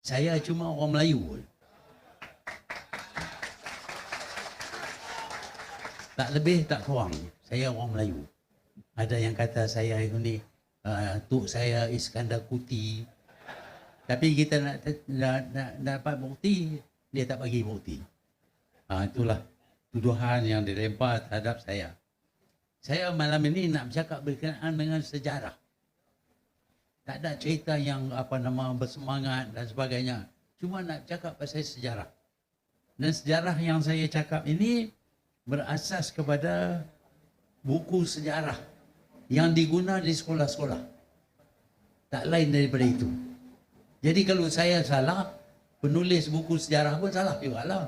Saya cuma orang Melayu. Tak lebih, tak kurang. Saya orang Melayu. Ada yang kata saya ni, tuk saya Iskandar Kuti. Tapi kita nak dapat bukti, dia tak bagi bukti. Itulah tuduhan yang dilempar terhadap saya. Saya malam ini nak bercakap berkenaan dengan sejarah. Tak ada cerita yang bersemangat dan sebagainya. Cuma nak cakap pasal sejarah. Dan sejarah yang saya cakap ini berasas kepada buku sejarah yang diguna di sekolah-sekolah. Tak lain daripada itu. Jadi kalau saya salah, penulis buku sejarah pun salah juga lah.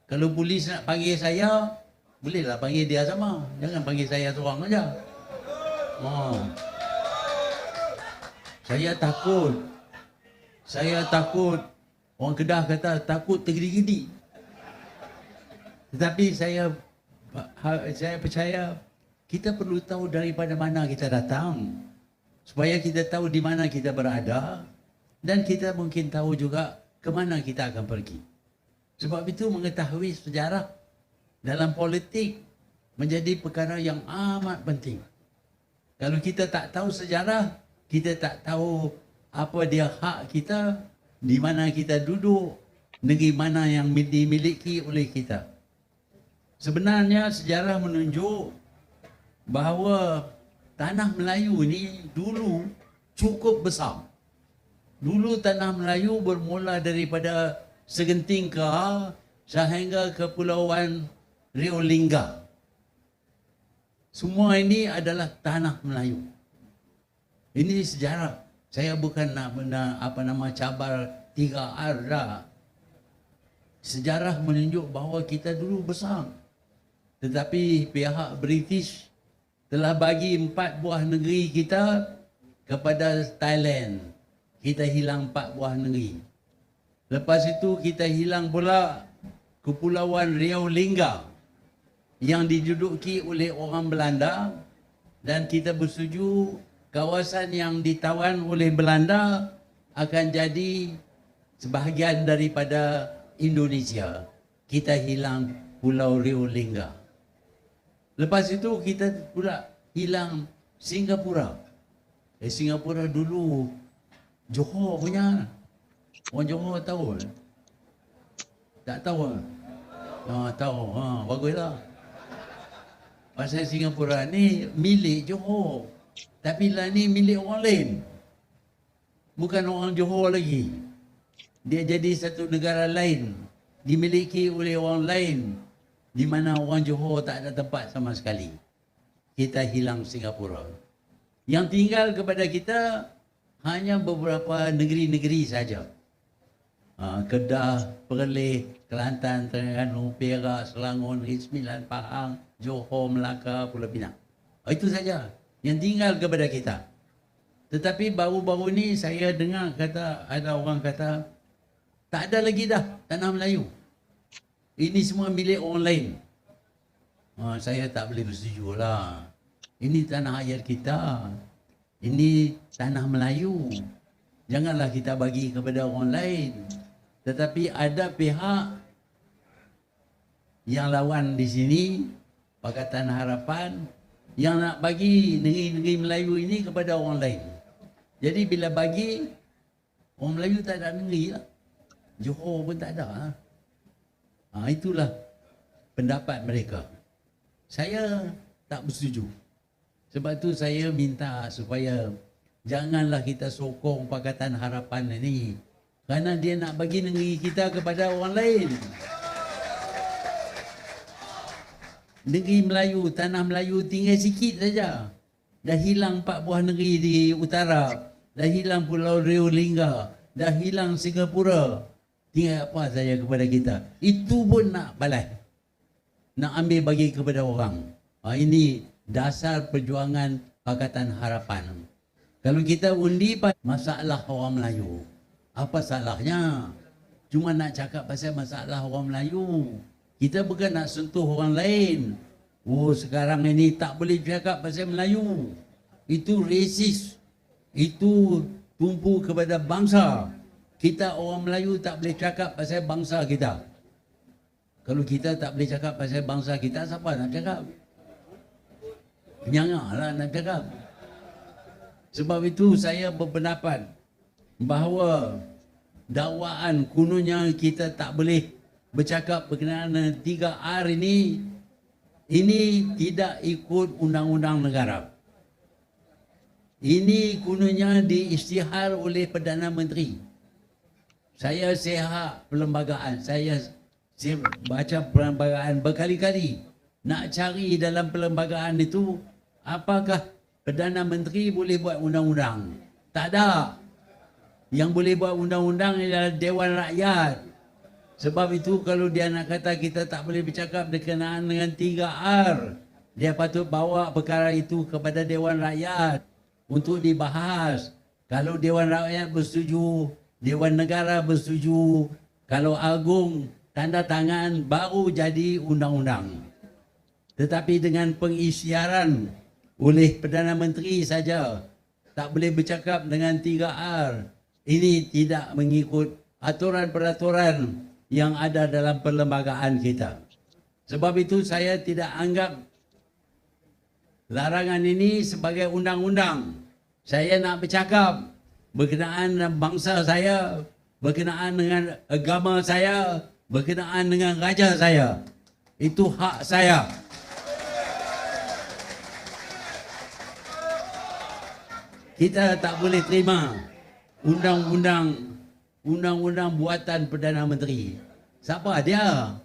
Kalau polis nak panggil saya, bolehlah panggil dia sama. Jangan panggil saya seorang saja. Saya takut. Orang Kedah kata takut tergedi-gedi. Tetapi saya percaya kita perlu tahu daripada mana kita datang. Supaya kita tahu di mana kita berada. Dan kita mungkin tahu juga ke mana kita akan pergi. Sebab itu mengetahui sejarah dalam politik menjadi perkara yang amat penting. Kalau kita tak tahu sejarah, kita tak tahu apa dia hak kita, di mana kita duduk, negeri mana yang dimiliki oleh kita. Sebenarnya sejarah menunjuk bahawa tanah Melayu ini dulu cukup besar. Dulu tanah Melayu bermula daripada Segenting Keha sehingga Kepulauan Rio Lingga. Semua ini adalah tanah Melayu. Ini sejarah. Saya bukan nak cabar 3R dah. Sejarah menunjuk bahawa kita dulu besar. Tetapi pihak British telah bagi 4 buah negeri kita kepada Thailand. Kita hilang 4 buah negeri. Lepas itu kita hilang pula Kepulauan Rio Lingga yang diduduki oleh orang Belanda, dan kita bersetuju kawasan yang ditawan oleh Belanda akan jadi sebahagian daripada Indonesia. Kita hilang Pulau Rio Lingga. Lepas itu kita pula hilang Singapura. Singapura dulu Johor punya. Orang Johor tahu? Tak tahu? Tahu. Baguslah. Pasal Singapura ni milik Johor. Tapi lah ni milik orang lain. Bukan orang Johor lagi. Dia jadi satu negara lain. Dimiliki oleh orang lain. Di mana orang Johor tak ada tempat sama sekali. Kita hilang Singapura. Yang tinggal kepada kita hanya beberapa negeri-negeri saja. Kedah, Perlis, Kelantan, Terengganu, Perak, Selangor, Negeri Sembilan, Pahang, Johor, Melaka, Pulau Pinang. Itu saja yang tinggal kepada kita. Tetapi baru-baru ni saya dengar ada orang kata tak ada lagi dah tanah Melayu. Ini semua milik orang lain. Saya tak boleh bersetuju lah. Ini tanah air kita. Ini tanah Melayu. Janganlah kita bagi kepada orang lain. Tetapi ada pihak yang lawan di sini, Pakatan Harapan, yang nak bagi negeri-negeri Melayu ini kepada orang lain. Jadi bila bagi, orang Melayu tak ada negeri lah. Johor pun tak ada. Itulah pendapat mereka. Saya tak bersetuju. Sebab tu saya minta supaya janganlah kita sokong Pakatan Harapan ini. Kerana dia nak bagi negeri kita kepada orang lain. Negeri Melayu, tanah Melayu tinggal sikit saja. Dah hilang 4 buah negeri di utara. Dah hilang Pulau Rio Lingga. Dah hilang Singapura. Tinggal apa saja kepada kita. Itu pun nak balas. Nak ambil bagi kepada orang. Ini dasar perjuangan Pakatan Harapan. Kalau kita undi pada masalah orang Melayu, apa salahnya? Cuma nak cakap pasal masalah orang Melayu. Kita bukan nak sentuh orang lain. Sekarang ini tak boleh cakap pasal Melayu. Itu racist. Itu tumpu kepada bangsa. Kita orang Melayu tak boleh cakap pasal bangsa kita. Kalau kita tak boleh cakap pasal bangsa kita, siapa nak cakap? Penyangah lah nak cakap. Sebab itu saya berpendapat bahawa dakwaan kononnya kita tak boleh bercakap berkenaan 3R ini tidak ikut undang-undang negara. Ini kononnya diisytihar oleh Perdana Menteri. Saya sihat perlembagaan, saya baca perlembagaan berkali-kali nak cari dalam perlembagaan itu apakah Perdana Menteri boleh buat undang-undang. Tak ada. Yang boleh buat undang-undang adalah Dewan Rakyat. Sebab itu kalau dia nak kata kita tak boleh bercakap berkenaan dengan 3R, dia patut bawa perkara itu kepada Dewan Rakyat untuk dibahas. Kalau Dewan Rakyat bersetuju, Dewan Negara bersetuju, kalau Agung tanda tangan, baru jadi undang-undang. Tetapi dengan pengisytiharan oleh Perdana Menteri saja, tak boleh bercakap dengan 3R. Ini tidak mengikut aturan-peraturan yang ada dalam perlembagaan kita. Sebab itu saya tidak anggap larangan ini sebagai undang-undang. Saya nak bercakap berkenaan dengan bangsa saya, berkenaan dengan agama saya, berkenaan dengan raja saya. Itu hak saya. Kita tak boleh terima undang-undang buatan Perdana Menteri. Siapa dia?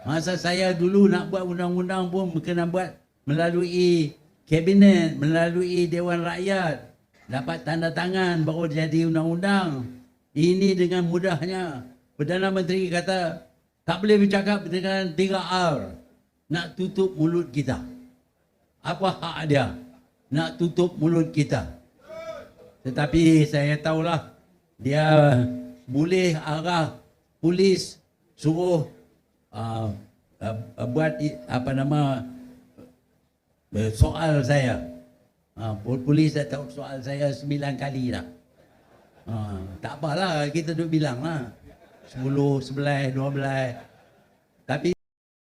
Masa saya dulu nak buat undang-undang pun kena buat melalui kabinet, melalui Dewan Rakyat. Dapat tanda tangan baru jadi undang-undang. Ini dengan mudahnya Perdana Menteri kata tak boleh bercakap dengan 3R. Nak tutup mulut kita. Apa hak dia? Nak tutup mulut kita. Tetapi saya tahulah dia boleh arah polis suruh buat soal saya. Polis dah tahu soal saya 9 kali dah. Tak apalah, kita duk bilang lah. 10, 11, 12. Tapi